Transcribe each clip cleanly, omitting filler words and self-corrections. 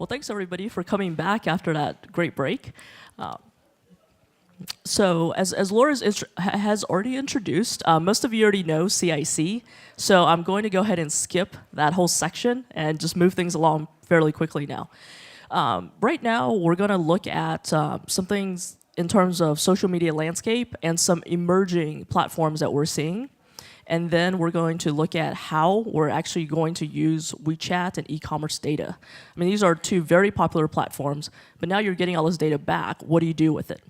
Well, thanks everybody for coming back after that great break. So as Laura has already introduced, most of you already know CIC. So I'm going to go ahead and skip that whole section and just move things along fairly quickly now. Right now, we're going to look at some things in terms of social media landscape and some emerging platforms that we're seeing. And then we're going to look at how we're actually going to use WeChat and e-commerce data. I mean, these are two very popular platforms, but now you're getting all this data back. What do you do with it?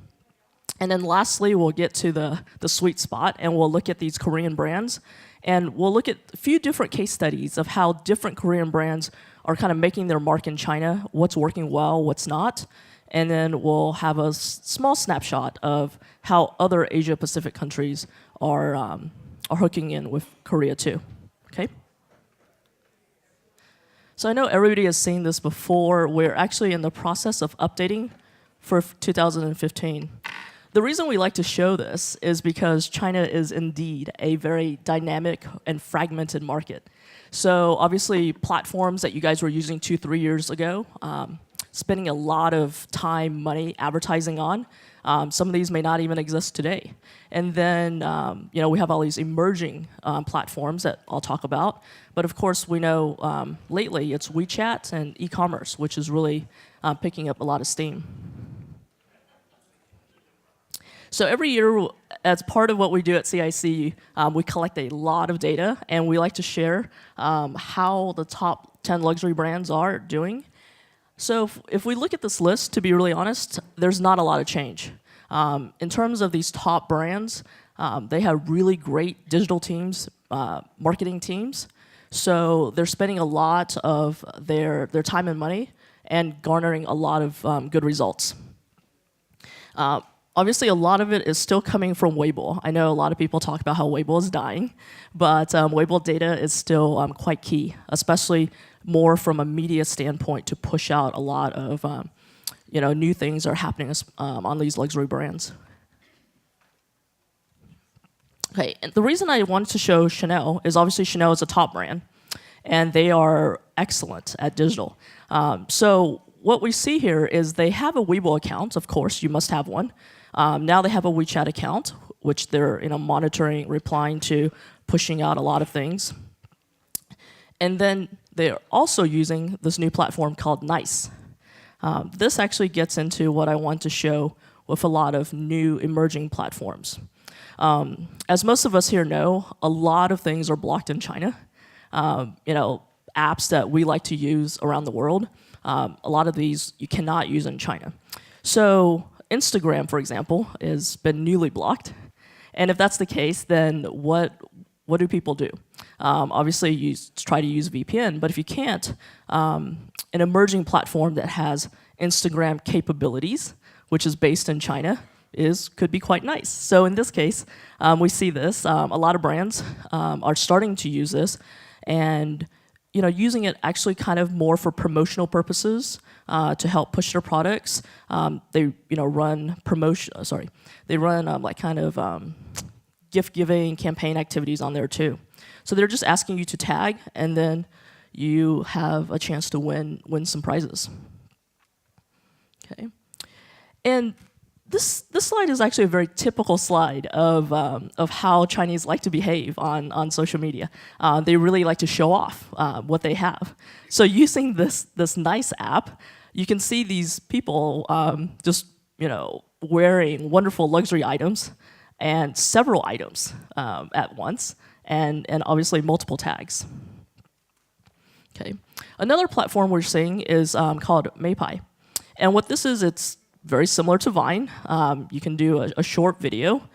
And then lastly, we'll get to the sweet spot, and we'll look at these Korean brands. And we'll look at a few different case studies of how different Korean brands are kind of making their mark in China, what's working well, what's not. And then we'll have a small snapshot of how other Asia-Pacific countries are hooking in with Korea too, okay? So I know everybody has seen this before. We're actually in the process of updating for 2015. The reason we like to show this is because China is indeed a very dynamic and fragmented market. So obviously platforms that you guys were using 2-3 years ago, spending a lot of time, money, advertising on, some of these may not even exist today. And then we have all these emerging platforms that I'll talk about. But of course, we know lately it's WeChat and e-commerce, which is really picking up a lot of steam. So every year, as part of what we do at CIC, we collect a lot of data, and we like to share how the top 10 luxury brands are doing. So if we look at this list, to be really honest, there's not a lot of change. In terms of these top brands, they have really great digital teams, marketing teams. So they're spending a lot of their time and money and garnering a lot of good results. Obviously, a lot of it is still coming from Weibo. I know a lot of people talk about how Weibo is dying, but Weibo data is still quite key, especially more from a media standpoint to push out a lot of new things are happening on these luxury brands. Okay, and the reason I wanted to show Chanel is obviously Chanel is a top brand, and they are excellent at digital. So what we see here is they have a Weibo account. Of course, you must have one. Now they have a WeChat account, which they're monitoring, replying to, pushing out a lot of things. And then they're also using this new platform called Nice. This actually gets into what I want to show with a lot of new emerging platforms. As most of us here know, a lot of things are blocked in China. Apps that we like to use around the world, a lot of these you cannot use in China. So Instagram, for example, has been newly blocked. And if that's the case, then what do people do? Obviously, you try to use VPN, but if you can't, an emerging platform that has Instagram capabilities, which is based in China, could be quite nice. So in this case, we see this. A lot of brands are starting to use this, and using it actually kind of more for promotional purposes to help push their products. They run promotion. They run gift giving campaign activities on there too. So they're just asking you to tag, and then you have a chance to win some prizes. Okay, and this slide is actually a very typical slide of how Chinese like to behave on social media. They really like to show off what they have. So using this Nice app, you can see these people just wearing wonderful luxury items and several items at once, and obviously multiple tags. Okay, another platform we're seeing is called Meipai, and what this is, it's very similar to Vine. You can do a short video.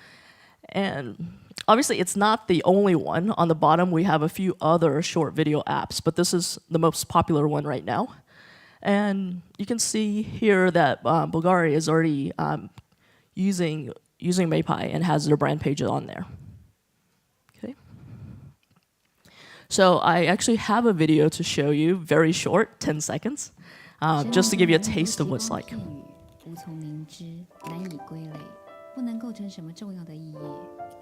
And obviously, it's not the only one. On the bottom, we have a few other short video apps, but this is the most popular one right now. And you can see here that Bulgaria is already using Meipai and has their brand page on there. Okay. So I actually have a video to show you, very short, 10 seconds, just to give you a taste of what it's like. 无从明知，难以归类，不能构成什么重要的意义，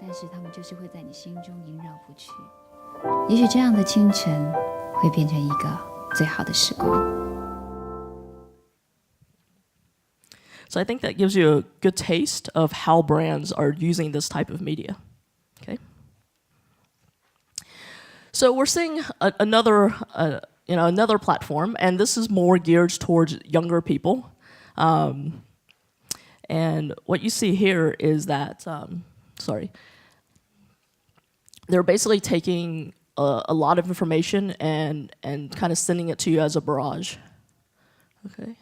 但是它们就是会在你心中萦绕不去。也许这样的清晨会变成一个最好的时光。So I think that gives you a good taste of how brands are using this type of media. Okay. So we're seeing another platform, and this is more geared towards younger people. And what you see here is that, they're basically taking a lot of information and kind of sending it to you as a barrage. Okay.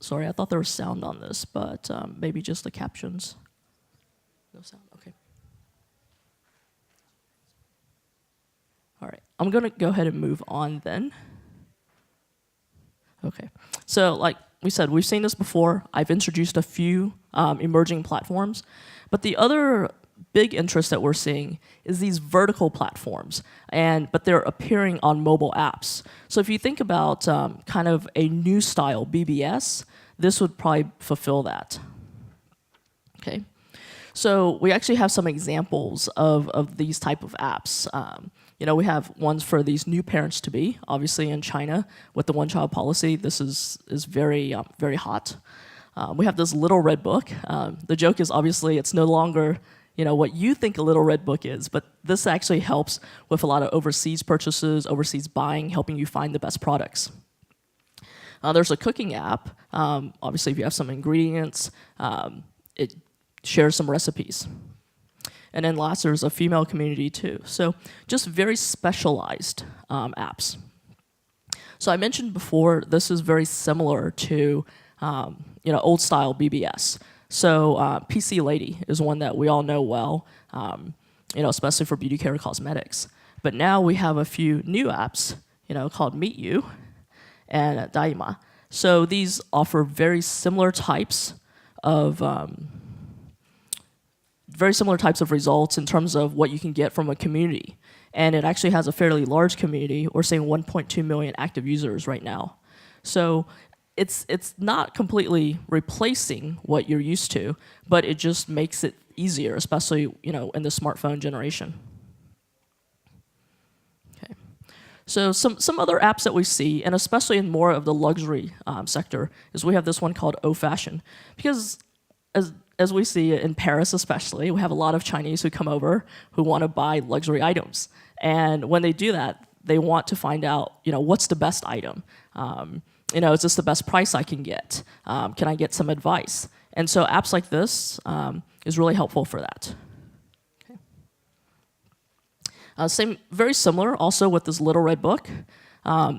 Sorry, I thought there was sound on this, but maybe just the captions. No sound, okay. All right, I'm gonna go ahead and move on then. Okay, so like we said, we've seen this before. I've introduced a few emerging platforms, but the other big interest that we're seeing is these vertical platforms, but they're appearing on mobile apps. So if you think about kind of a new style BBS, this would probably fulfill that. Okay, so we actually have some examples of these type of apps. We have ones for these new parents-to-be. Obviously, in China, with the one-child policy, this is very very hot. We have this little red book. The joke is obviously it's no longer what you think a little red book is, but this actually helps with a lot of overseas purchases, overseas buying, helping you find the best products. There's a cooking app. Obviously, if you have some ingredients, it shares some recipes. And then last, there's a female community too. So just very specialized apps. So I mentioned before, this is very similar to old style BBS. So PC Lady is one that we all know well, especially for beauty care cosmetics. But now we have a few new apps, called Meet You and Daima. So these offer very similar types of results in terms of what you can get from a community. And it actually has a fairly large community. We're seeing 1.2 million active users right now. So it's not completely replacing what you're used to, but it just makes it easier, especially in the smartphone generation. Okay. So some other apps that we see, and especially in more of the luxury sector, is we have this one called O Fashion. Because as we see in Paris especially, we have a lot of Chinese who come over who want to buy luxury items. And when they do that, they want to find out, what's the best item? Is this the best price I can get? Can I get some advice? And so apps like this is really helpful for that. Okay. Very similar also with this little red book.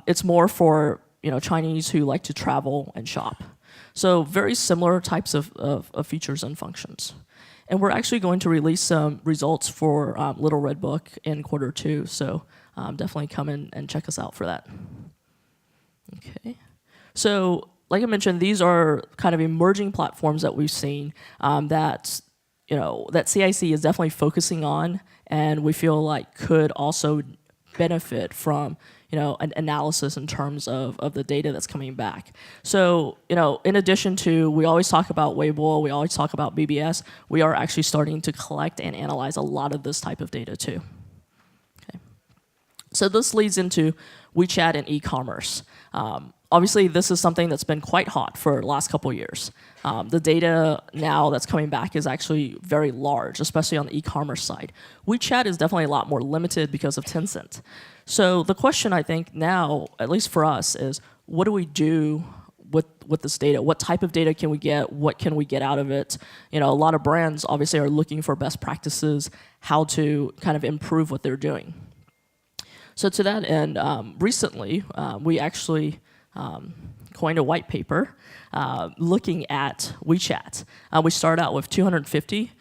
It's more for Chinese who like to travel and shop. So very similar types of features and functions. And we're actually going to release some results for Little Red Book in Q2, so definitely come in and check us out for that. Okay. So like I mentioned, these are kind of emerging platforms that we've seen that CIC is definitely focusing on, and we feel like could also benefit from an analysis in terms of the data that's coming back. So, in addition to, we always talk about Weibo, we always talk about BBS, we are actually starting to collect and analyze a lot of this type of data too. Okay. So this leads into WeChat and e-commerce. Obviously, this is something that's been quite hot for the last couple of years. The data now that's coming back is actually very large, especially on the e-commerce side. WeChat is definitely a lot more limited because of Tencent. So the question I think now, at least for us, is what do we do with this data? What type of data can we get? What can we get out of it? A lot of brands obviously are looking for best practices, how to kind of improve what they're doing. So to that end, recently, we actually coined a white paper looking at WeChat. We started out with 250,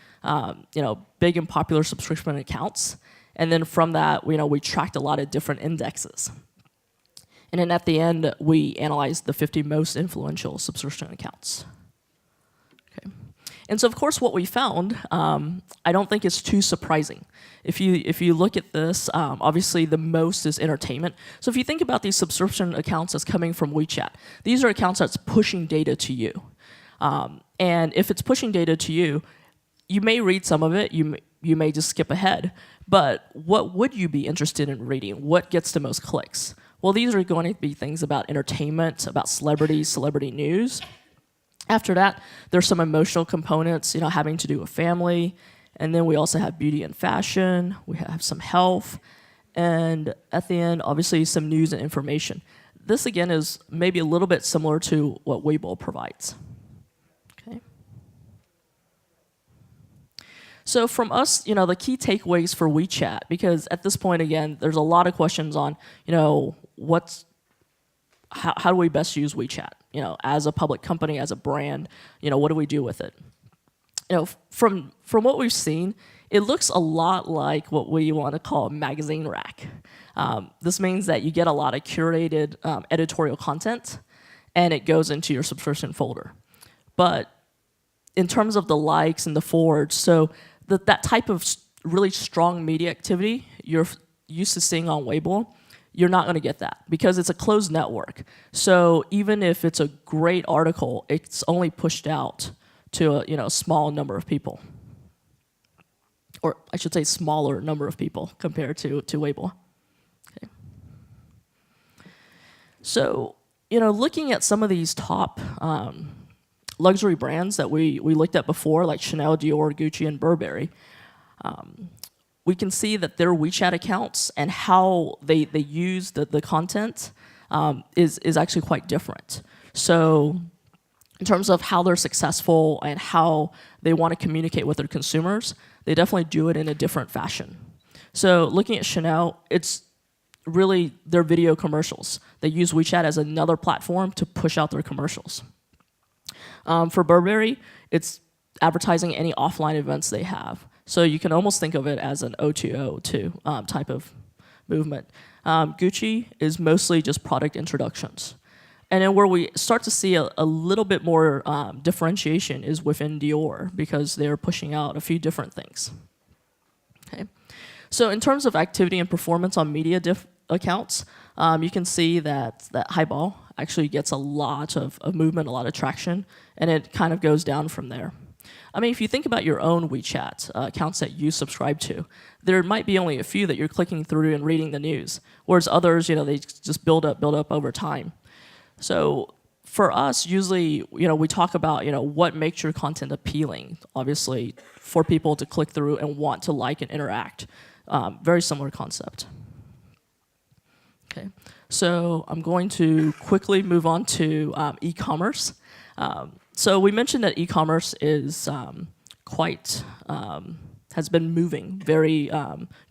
big and popular subscription accounts, and then from that, we tracked a lot of different indexes. And then at the end, we analyzed the 50 most influential subscription accounts. Okay. And so, of course, what we found, I don't think is too surprising. If you look at this, obviously the most is entertainment. So if you think about these subscription accounts that's coming from WeChat, these are accounts that's pushing data to you. And if it's pushing data to you, you may read some of it, you may just skip ahead. But what would you be interested in reading? What gets the most clicks? Well, these are going to be things about entertainment, about celebrities, celebrity news. After that, there's some emotional components, having to do with family. And then we also have beauty and fashion. We have some health. And at the end, obviously, some news and information. This, again, is maybe a little bit similar to what Weibo provides. Okay. So from us, the key takeaways for WeChat, because at this point, again, there's a lot of questions on, how do we best use WeChat? As a public company, as a brand, what do we do with it? From what we've seen, it looks a lot like what we want to call a magazine rack. This means that you get a lot of curated editorial content, and it goes into your subscription folder. But in terms of the likes and the forwards, so that type of really strong media activity you're used to seeing on Weibo, you're not going to get that because it's a closed network. So even if it's a great article, it's only pushed out to a small number of people. Or I should say smaller number of people compared to Weibo. Okay. So, looking at some of these top luxury brands that we looked at before, like Chanel, Dior, Gucci, and Burberry, we can see that their WeChat accounts and how they use the content is actually quite different. So in terms of how they're successful and how they want to communicate with their consumers, they definitely do it in a different fashion. So looking at Chanel, it's really their video commercials. They use WeChat as another platform to push out their commercials. For Burberry, it's advertising any offline events they have. So you can almost think of it as an O2O2 type of movement. Gucci is mostly just product introductions. And then where we start to see a little bit more differentiation is within Dior, because they're pushing out a few different things. Okay. So in terms of activity and performance on media accounts, you can see that Highball actually gets a lot of movement, a lot of traction, and it kind of goes down from there. I mean, if you think about your own WeChat accounts that you subscribe to, there might be only a few that you're clicking through and reading the news, whereas others, they just build up over time. So for us, usually, we talk about, what makes your content appealing, obviously, for people to click through and want to like and interact. Very similar concept. Okay, so I'm going to quickly move on to e-commerce. So we mentioned that e-commerce is has been moving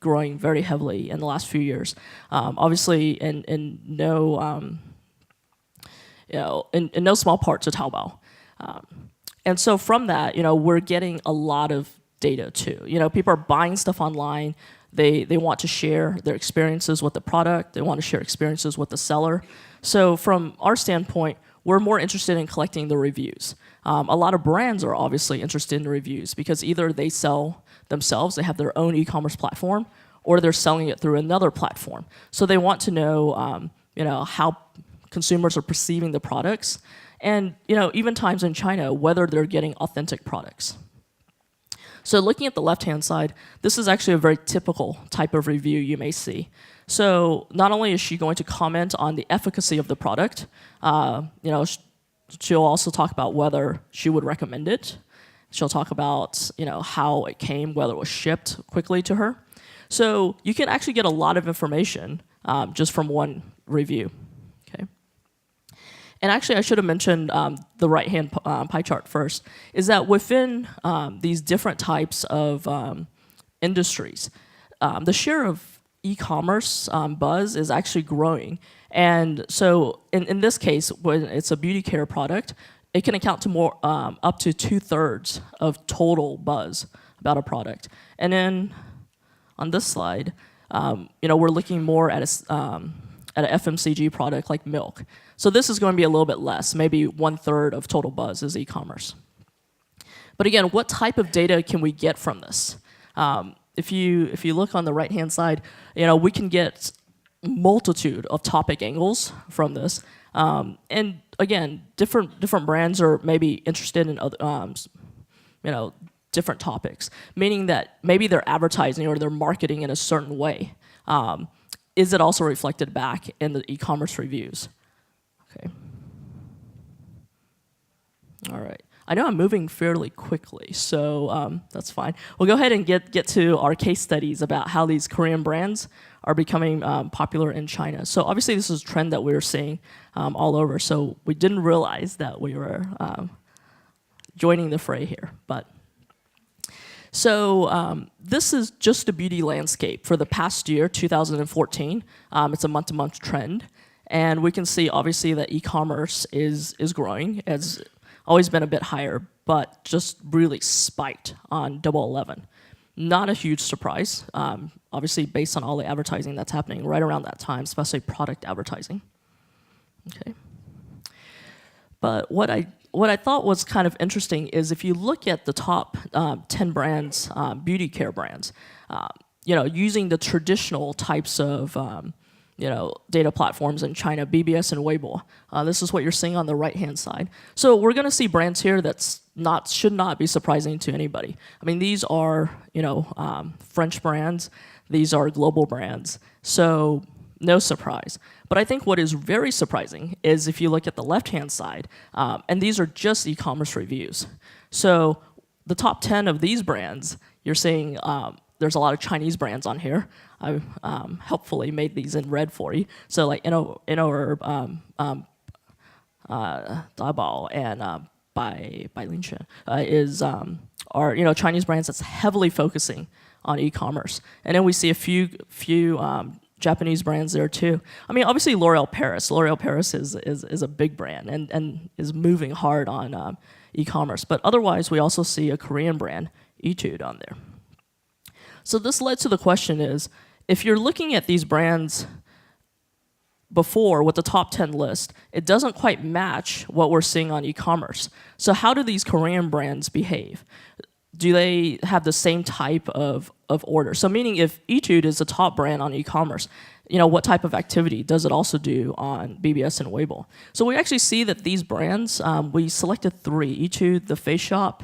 growing very heavily in the last few years. Obviously, in no small part to Taobao. And so from that, we're getting a lot of data too. People are buying stuff online. They want to share their experiences with the product. They want to share experiences with the seller. So from our standpoint, we're more interested in collecting the reviews. A lot of brands are obviously interested in the reviews because either they sell themselves, they have their own e-commerce platform, or they're selling it through another platform. So they want to know, how consumers are perceiving the products, and even times in China, whether they're getting authentic products. So looking at the left-hand side, this is actually a very typical type of review you may see. So not only is she going to comment on the efficacy of the product, she'll also talk about whether she would recommend it. She'll talk about how it came, whether it was shipped quickly to her. So you can actually get a lot of information just from one review. Okay. And actually, I should have mentioned the right-hand pie chart first, is that within these different types of industries, the share of e-commerce buzz is actually growing. And so in this case, when it's a beauty care product, it can account to more up to 2/3 of total buzz about a product. And then on this slide, we're looking more at an FMCG product like milk. So this is going to be a little bit less, maybe 1/3 of total buzz is e-commerce. But again, what type of data can we get from this? If you look on the right-hand side, we can get multitude of topic angles from this. And again, different brands are maybe interested in other, different topics, meaning that maybe they're advertising or they're marketing in a certain way. is it also reflected back in the e-commerce reviews? Okay. All right. I know I'm moving fairly quickly, so that's fine. We'll go ahead and get to our case studies about how these Korean brands are becoming popular in China. So obviously this is a trend that we were seeing all over, so we didn't realize that we were joining the fray here. So this is just the beauty landscape for the past year, 2014. It's a month-to-month trend, and we can see obviously that e-commerce is growing. It's always been a bit higher, but just really spiked on 11. Not a huge surprise, obviously based on all the advertising that's happening right around that time, especially product advertising. Okay. But what I thought was kind of interesting is if you look at the top 10 brands, beauty care brands, using the traditional types of data platforms in China, BBS and Weibo. This is what you're seeing on the right-hand side. So we're going to see brands here that should not be surprising to anybody. I mean, these are French brands. These are global brands. So no surprise. But I think what is very surprising is if you look at the left-hand side, and these are just e-commerce reviews. So the top 10 of these brands, you're seeing there's a lot of Chinese brands on here. I helpfully made these in red for you. So like Daobao and Bailinshan are Chinese brands that's heavily focusing on e-commerce. And then we see a few Japanese brands there too. I mean, obviously L'Oréal Paris. L'Oréal Paris is a big brand and is moving hard on e-commerce. But otherwise, we also see a Korean brand, Etude, on there. So this led to the question is, if you're looking at these brands before with the top 10 list, it doesn't quite match what we're seeing on e-commerce. So how do these Korean brands behave? Do they have the same type of order? So meaning if Etude is a top brand on e-commerce, what type of activity does it also do on BBS and Weibo? So we actually see that these brands, we selected 3, Etude, The Face Shop,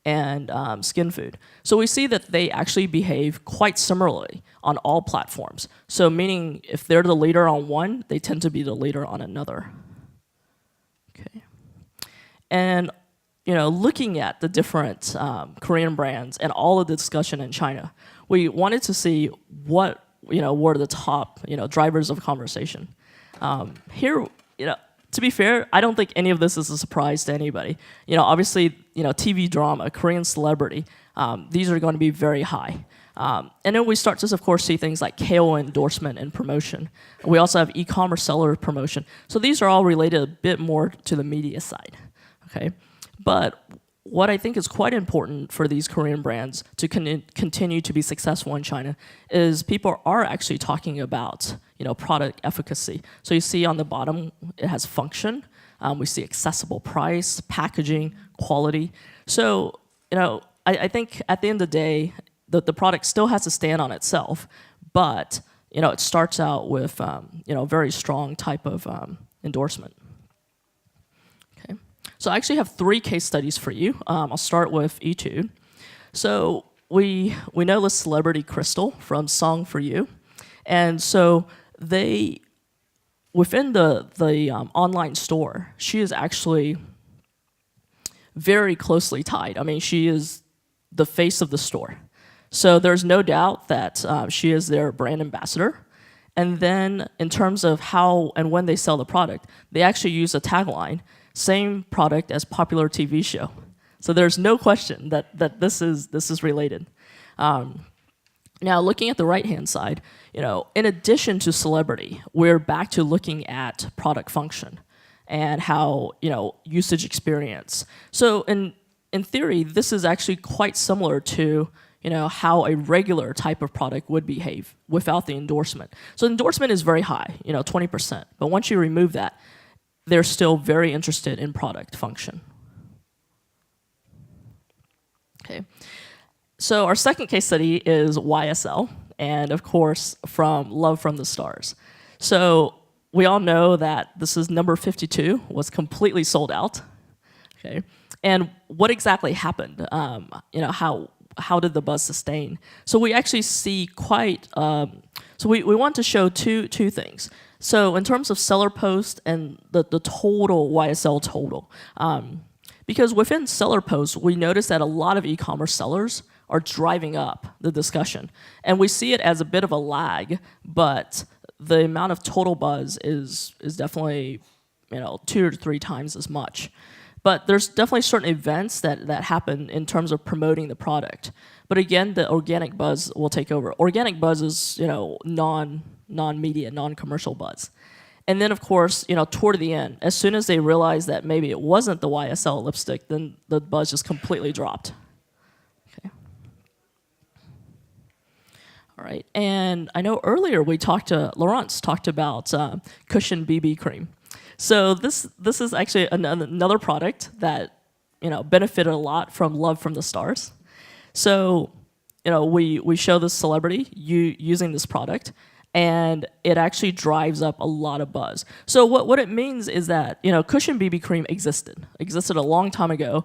and Skin Food. So we see that they actually behave quite similarly on all platforms. So meaning if they're the leader on one, they tend to be the leader on another. Okay. And looking at the different Korean brands and all of the discussion in China, we wanted to see what were the top drivers of conversation. Here, to be fair, I don't think any of this is a surprise to anybody. Obviously, TV drama, Korean celebrity, these are going to be very high. And then we start to, of course, see things like KOL endorsement and promotion. We also have e-commerce seller promotion. So these are all related a bit more to the media side. Okay. But what I think is quite important for these Korean brands to continue to be successful in China is people are actually talking about product efficacy. So you see on the bottom, it has function. We see accessible price, packaging, quality. So I think at the end of the day, the product still has to stand on itself, but it starts out with a very strong type of endorsement. So I actually have 3 case studies for you. I'll start with Etude. So we know the celebrity Crystal from Song for You. And so they, within the online store, she is actually very closely tied. I mean, she is the face of the store. So there's no doubt that she is their brand ambassador. And then in terms of how and when they sell the product, they actually use a tagline, same product as popular TV show. So there's no question that this is related. Now, looking at the right-hand side, in addition to celebrity, we're back to looking at product function and how, usage experience. So in theory, this is actually quite similar to, how a regular type of product would behave without the endorsement. So endorsement is very high, 20%. But once you remove that, they're still very interested in product function. Okay. So our second case study is YSL, and of course, from Love from the Stars. So we all know that this is number 52, was completely sold out. Okay. And what exactly happened? How did the buzz sustain? So we actually see quite So we want to show two things. So in terms of seller post and the total YSL total, because within seller posts, we notice that a lot of e-commerce sellers are driving up the discussion. And we see it as a bit of a lag, but the amount of total buzz is definitely 2 to 3 times as much. But there's definitely certain events that happen in terms of promoting the product. But again, the organic buzz will take over. Organic buzz is non-media, non-commercial buzz. And then, of course, toward the end, as soon as they realized that maybe it wasn't the YSL lipstick, then the buzz just completely dropped. Okay. All right. And I know earlier Laurence talked about Cushion BB cream. So this is actually another product that benefited a lot from Love from the Stars. So we show this celebrity using this product, and it actually drives up a lot of buzz. So what it means is that Cushion BB cream existed a long time ago.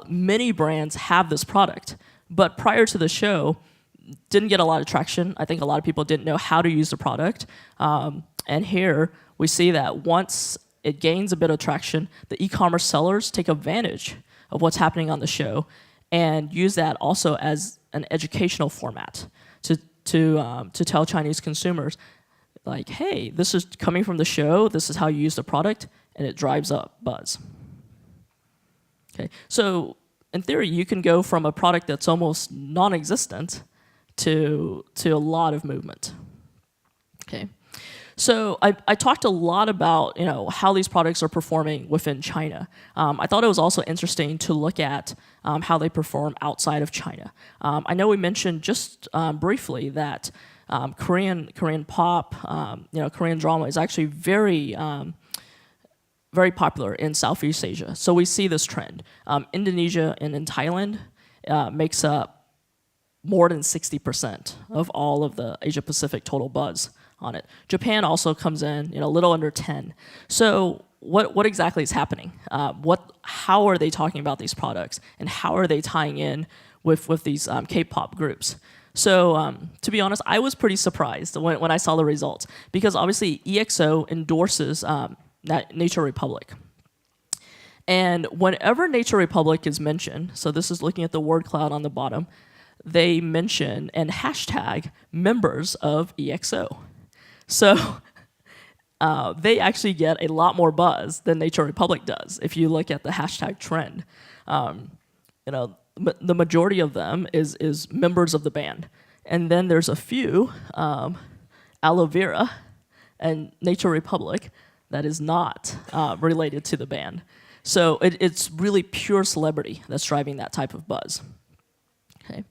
Many brands have this product, but prior to the show, didn't get a lot of traction. I think a lot of people didn't know how to use the product. And here we see that once it gains a bit of traction, the e-commerce sellers take advantage of what's happening on the show and use that also as an educational format to tell Chinese consumers, like, hey, this is coming from the show, this is how you use the product, and it drives up buzz. Okay, so in theory, you can go from a product that's almost non-existent to a lot of movement. Okay, so I talked a lot about how these products are performing within China. I thought it was also interesting to look at how they perform outside of China. I know we mentioned just briefly that Korean pop, Korean drama is actually very popular in Southeast Asia. So we see this trend. Indonesia and in Thailand makes up more than 60% of all of the Asia Pacific total buzz on it. Japan also comes in, a little under 10. So what exactly is happening? How are they talking about these products, and how are they tying in with these K-pop groups? So to be honest, I was pretty surprised when I saw the results, because obviously EXO endorses Nature Republic. And whenever Nature Republic is mentioned, so this is looking at the word cloud on the bottom, they mention and hashtag members of EXO. So they actually get a lot more buzz than Nature Republic does if you look at the hashtag trend. The majority of them is members of the band. And then there's a few, Aloe Vera and Nature Republic, that is not related to the band. So it's really pure celebrity that's driving that type of buzz. Okay.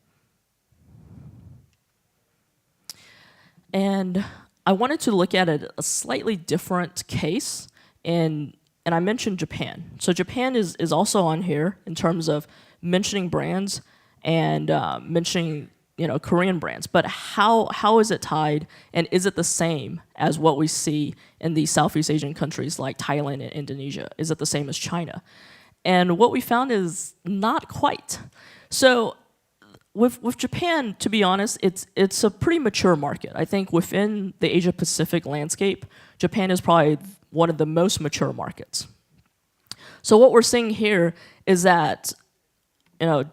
And I wanted to look at a slightly different case, and I mentioned Japan. So Japan is also on here in terms of mentioning brands and mentioning Korean brands. But how is it tied, and is it the same as what we see in these Southeast Asian countries like Thailand and Indonesia? Is it the same as China? And what we found is not quite. So with Japan, to be honest, it's a pretty mature market. I think within the Asia Pacific landscape, Japan is probably one of the most mature markets. So what we're seeing here is that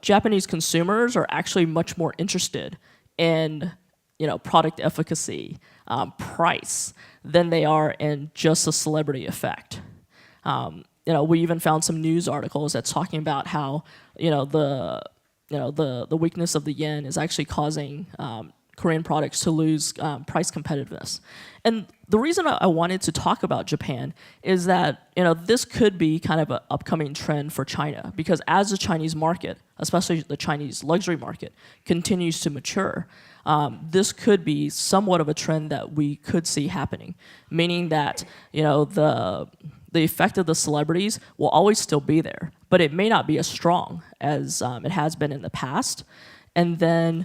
Japanese consumers are actually much more interested in product efficacy, price, than they are in just a celebrity effect. We even found some news articles that's talking about how the weakness of the yen is actually causing Korean products to lose price competitiveness. And the reason I wanted to talk about Japan is that this could be kind of an upcoming trend for China, because as the Chinese market, especially the Chinese luxury market, continues to mature, this could be somewhat of a trend that we could see happening, meaning that the effect of the celebrities will always still be there, but it may not be as strong as it has been in the past. And then,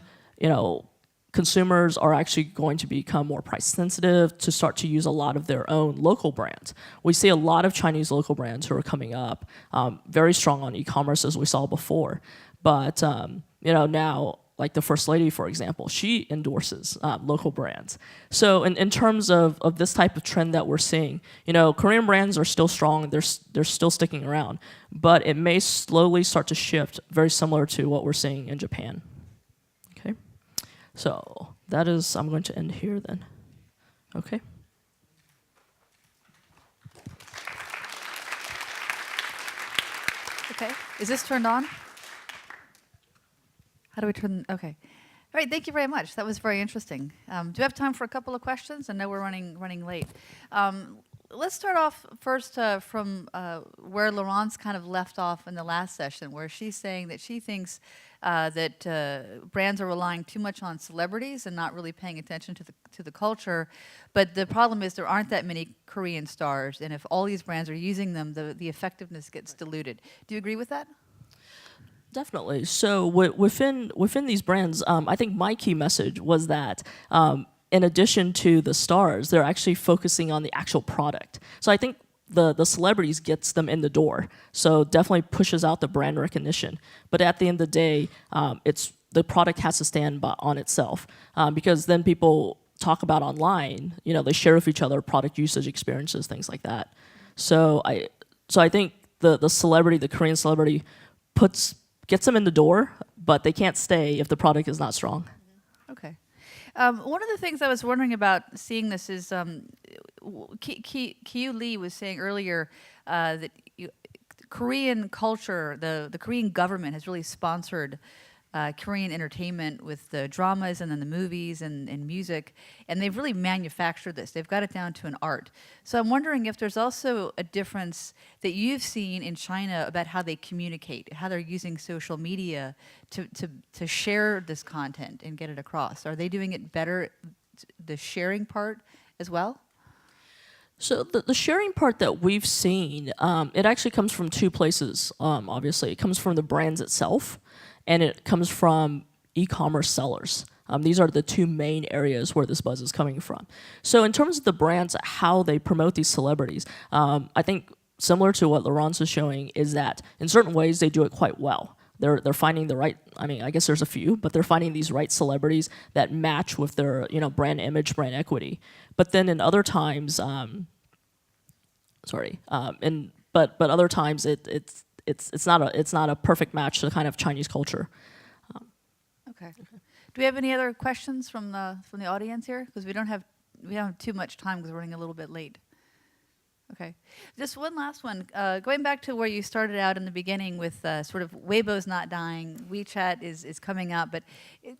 consumers are actually going to become more price sensitive to start to use a lot of their own local brands. We see a lot of Chinese local brands who are coming up, very strong on e-commerce as we saw before. But, now like the First Lady, for example, she endorses local brands. So in terms of this type of trend that we're seeing, Korean brands are still strong, they're still sticking around, but it may slowly start to shift, very similar to what we're seeing in Japan. Okay, so that is, I'm going to end here then. Okay. Okay, is this turned on? How do we turn, okay. All right, thank you very much. That was very interesting. Do we have time for a couple of questions? I know we're running late. Let's start off first from where Laurence kind of left off in the last session, where she's saying that she thinks that brands are relying too much on celebrities and not really paying attention to the culture. But the problem is there aren't that many Korean stars, and if all these brands are using them, the effectiveness gets diluted. Do you agree with that? Definitely. So within these brands, I think my key message was that in addition to the stars, they're actually focusing on the actual product. So I think the celebrities gets them in the door. So definitely pushes out the brand recognition. But at the end of the day, the product has to stand on itself because then people talk about online. They share with each other product usage experiences, things like that. So I think the celebrity, the Korean celebrity, gets them in the door, but they can't stay if the product is not strong. Okay. One of the things I was wondering about seeing this is Kyu Lee was saying earlier that Korean culture, the Korean government has really sponsored Korean entertainment with the dramas and then the movies and music, and they've really manufactured this. They've got it down to an art. So I'm wondering if there's also a difference that you've seen in China about how they communicate, how they're using social media to share this content and get it across. Are they doing it better, the sharing part as well? So the sharing part that we've seen, it actually comes from two places, obviously. It comes from the brands itself, and it comes from e-commerce sellers. These are the two main areas where this buzz is coming from. So in terms of the brands, how they promote these celebrities, I think similar to what Laurence is showing is that in certain ways they do it quite well. They're finding the right, I guess there's a few, but they're finding these right celebrities that match with their brand image, brand equity. But then in other times, but other times it's not a perfect match to the kind of Chinese culture. Okay. Do we have any other questions from the audience here? Because we don't have too much time because we're running a little bit late. Okay. Just one last one. Going back to where you started out in the beginning with sort of Weibo's not dying, WeChat is coming up, but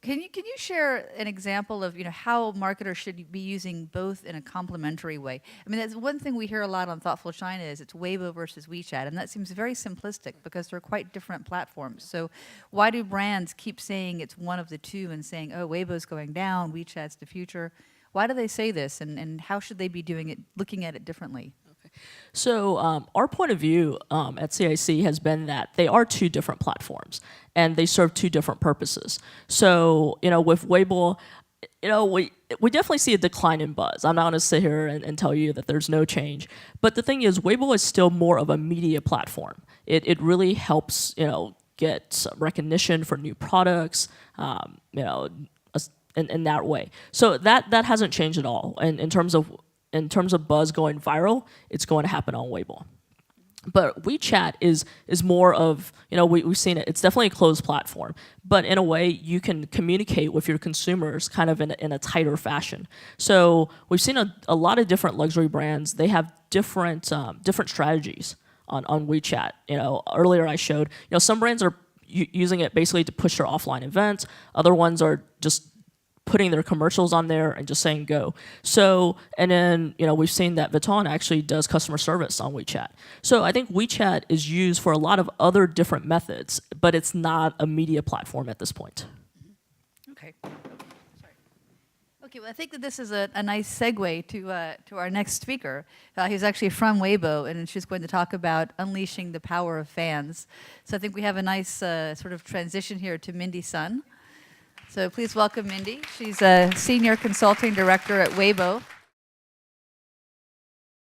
can you share an example of how marketers should be using both in a complementary way? I mean, that's one thing we hear a lot on Thoughtful China is it's Weibo versus WeChat, and that seems very simplistic because they're quite different platforms. So why do brands keep saying it's one of the two and saying, oh, Weibo's going down, WeChat's the future? Why do they say this, and how should they be doing it, looking at it differently? So our point of view at CIC has been that they are two different platforms and they serve two different purposes. So with Weibo, we definitely see a decline in buzz. I'm not going to sit here and tell you that there's no change, but the thing is, Weibo is still more of a media platform. It really helps get recognition for new products, in that way. So that hasn't changed at all. And in terms of buzz going viral, it's going to happen on Weibo. But WeChat is more of, we've seen it, it's definitely a closed platform, but in a way you can communicate with your consumers kind of in a tighter fashion. So we've seen a lot of different luxury brands, they have different strategies on WeChat. Earlier I showed, some brands are using it basically to push their offline events, other ones are just putting their commercials on there and just saying go. So, and then, we've seen that Vuitton actually does customer service on WeChat. So I think WeChat is used for a lot of other different methods, but it's not a media platform at this point. Okay. Sorry. Okay, well, I think that this is a nice segue to our next speaker. He's actually from Weibo, and she's going to talk about unleashing the power of fans. So I think we have a nice sort of transition here to Mindy Sun. So please welcome Mindy. She's a Senior Consulting Director at Weibo.